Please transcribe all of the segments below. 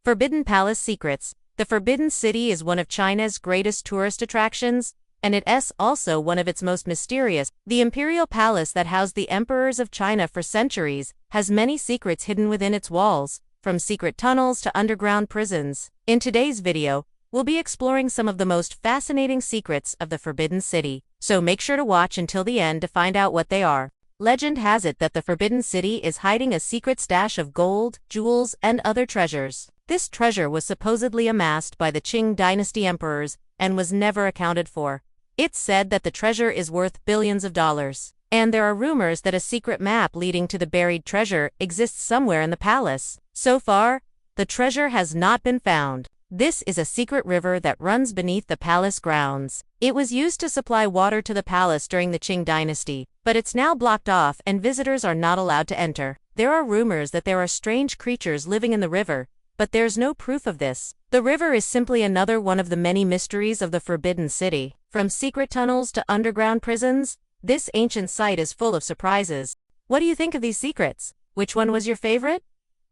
Forbidden Palace Secrets. The Forbidden City is one of China's greatest tourist attractions, and it is also one of its most mysterious. The imperial palace that housed the emperors of China for centuries has many secrets hidden within its walls, from secret tunnels to underground prisons. In today's video, we'll be exploring some of the most fascinating secrets of the Forbidden City, so make sure to watch until the end to find out what they are. Legend has it that the Forbidden City is hiding a secret stash of gold, jewels, and other treasures. This treasure was supposedly amassed by the Qing dynasty emperors and was never accounted for. It's said that the treasure is worth billions of dollars, and there are rumors that a secret map leading to the buried treasure exists somewhere in the palace. So far, the treasure has not been found. This is a secret river that runs beneath the palace grounds. It was used to supply water to the palace during the Qing dynasty, but it's now blocked off and visitors are not allowed to enter. There are rumors that there are strange creatures living in the river, but there's no proof of this. The river is simply another one of the many mysteries of the Forbidden City. From secret tunnels to underground prisons, this ancient site is full of surprises. What do you think of these secrets? Which one was your favorite?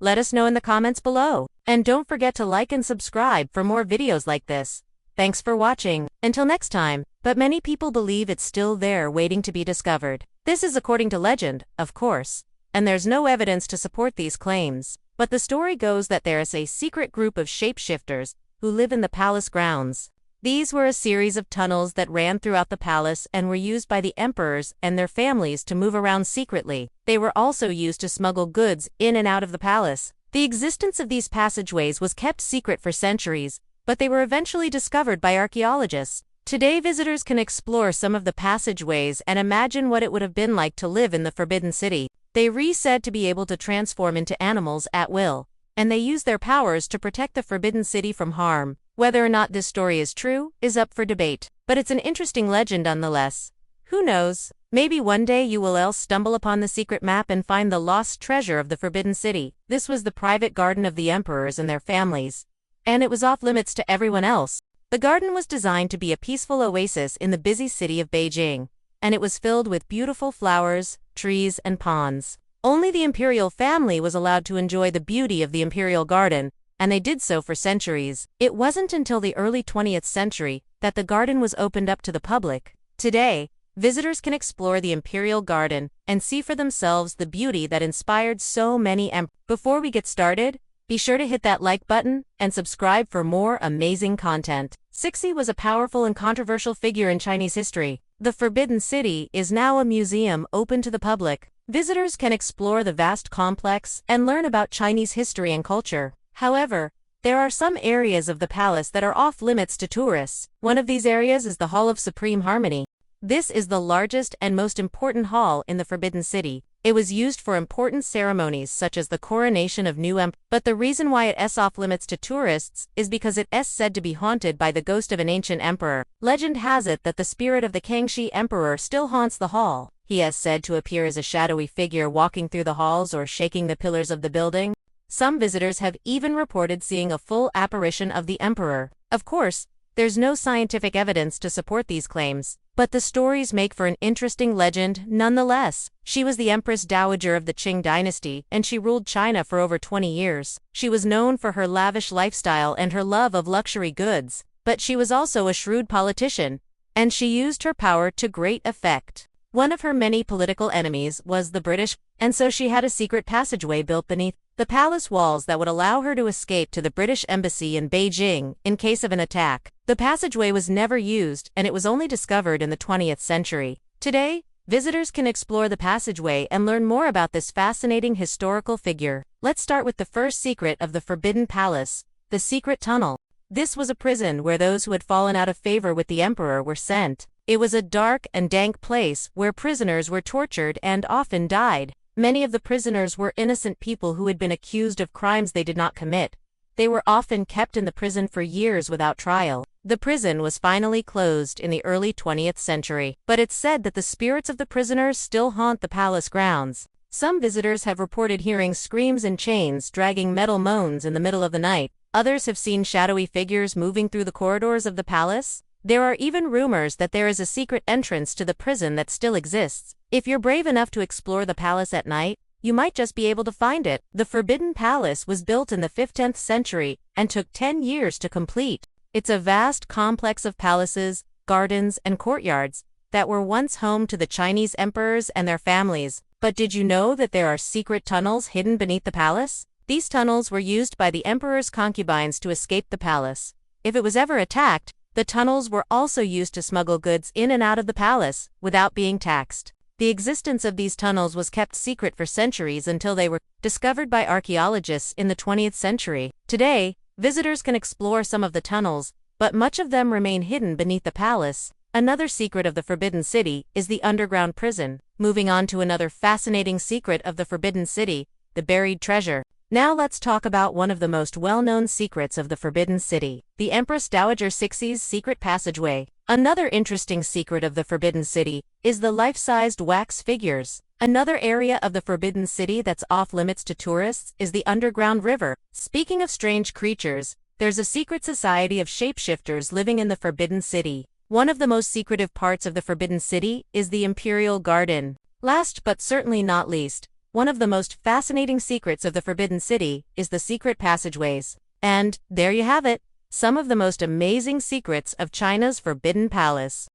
Let us know in the comments below. And don't forget to like and subscribe for more videos like this. Thanks for watching. Until next time. But many people believe it's still there waiting to be discovered. This is according to legend, of course, and there's no evidence to support these claims. But the story goes that there is a secret group of shapeshifters who live in the palace grounds. These were a series of tunnels that ran throughout the palace and were used by the emperors and their families to move around secretly. They were also used to smuggle goods in and out of the palace. The existence of these passageways was kept secret for centuries, but they were eventually discovered by archaeologists. Today visitors can explore some of the passageways and imagine what it would have been like to live in the Forbidden City. They are said to be able to transform into animals at will, and they use their powers to protect the Forbidden City from harm. Whether or not this story is true is up for debate, but it's an interesting legend nonetheless. Who knows? Maybe one day you will else stumble upon the secret map and find the lost treasure of the Forbidden City. This was the private garden of the emperors and their families, and it was off limits to everyone else. The garden was designed to be a peaceful oasis in the busy city of Beijing, and it was filled with beautiful flowers, trees, and ponds. Only the imperial family was allowed to enjoy the beauty of the imperial garden, and they did so for centuries. It wasn't until the early 20th century that the garden was opened up to the public. Today, visitors can explore the imperial garden and see for themselves the beauty that inspired so many emperors. Before we get started, be sure to hit that like button and subscribe for more amazing content. Cixi was a powerful and controversial figure in Chinese history. The Forbidden City is now a museum open to the public. Visitors can explore the vast complex and learn about Chinese history and culture. However, there are some areas of the palace that are off limits to tourists. One of these areas is the Hall of Supreme Harmony. This is the largest and most important hall in the Forbidden City. It was used for important ceremonies such as the coronation of new emperor. But the reason why it is off limits to tourists is because it is said to be haunted by the ghost of an ancient emperor. Legend has it that the spirit of the Kangxi emperor still haunts the hall. He is said to appear as a shadowy figure walking through the halls or shaking the pillars of the building. Some visitors have even reported seeing a full apparition of the emperor. Of course, there's no scientific evidence to support these claims, but the stories make for an interesting legend nonetheless. She was the Empress Dowager of the Qing dynasty, and she ruled China for over 20 years. She was known for her lavish lifestyle and her love of luxury goods, but she was also a shrewd politician, and she used her power to great effect. One of her many political enemies was the British, and so she had a secret passageway built beneath the palace walls that would allow her to escape to the British embassy in Beijing in case of an attack. The passageway was never used, and it was only discovered in the 20th century. Today, visitors can explore the passageway and learn more about this fascinating historical figure. Let's start with the first secret of the Forbidden Palace, the secret tunnel. This was a prison where those who had fallen out of favor with the emperor were sent. It was a dark and dank place where prisoners were tortured and often died. Many of the prisoners were innocent people who had been accused of crimes they did not commit. They were often kept in the prison for years without trial. The prison was finally closed in the early 20th century, but it's said that the spirits of the prisoners still haunt the palace grounds. Some visitors have reported hearing screams in chains dragging metal moans in the middle of the night. Others have seen shadowy figures moving through the corridors of the palace. There are even rumors that there is a secret entrance to the prison that still exists. If you're brave enough to explore the palace at night, you might just be able to find it. The Forbidden Palace was built in the 15th century and took 10 years to complete. It's a vast complex of palaces, gardens, and courtyards that were once home to the Chinese emperors and their families. But did you know that there are secret tunnels hidden beneath the palace? These tunnels were used by the emperor's concubines to escape the palace. If it was ever attacked, the tunnels were also used to smuggle goods in and out of the palace without being taxed. The existence of these tunnels was kept secret for centuries until they were discovered by archaeologists in the 20th century. Today, visitors can explore some of the tunnels, but much of them remain hidden beneath the palace. Another secret of the Forbidden City is the underground prison. Moving on to another fascinating secret of the Forbidden City, the buried treasure. Now let's talk about one of the most well-known secrets of the Forbidden City, the Empress Dowager Cixi's secret passageway. Another interesting secret of the Forbidden City is the life-sized wax figures. Another area of the Forbidden City that's off-limits to tourists is the underground river. Speaking of strange creatures, there's a secret society of shapeshifters living in the Forbidden City. One of the most secretive parts of the Forbidden City is the Imperial Garden. Last but certainly not least, one of the most fascinating secrets of the Forbidden City is the secret passageways. And there you have it, some of the most amazing secrets of China's Forbidden Palace.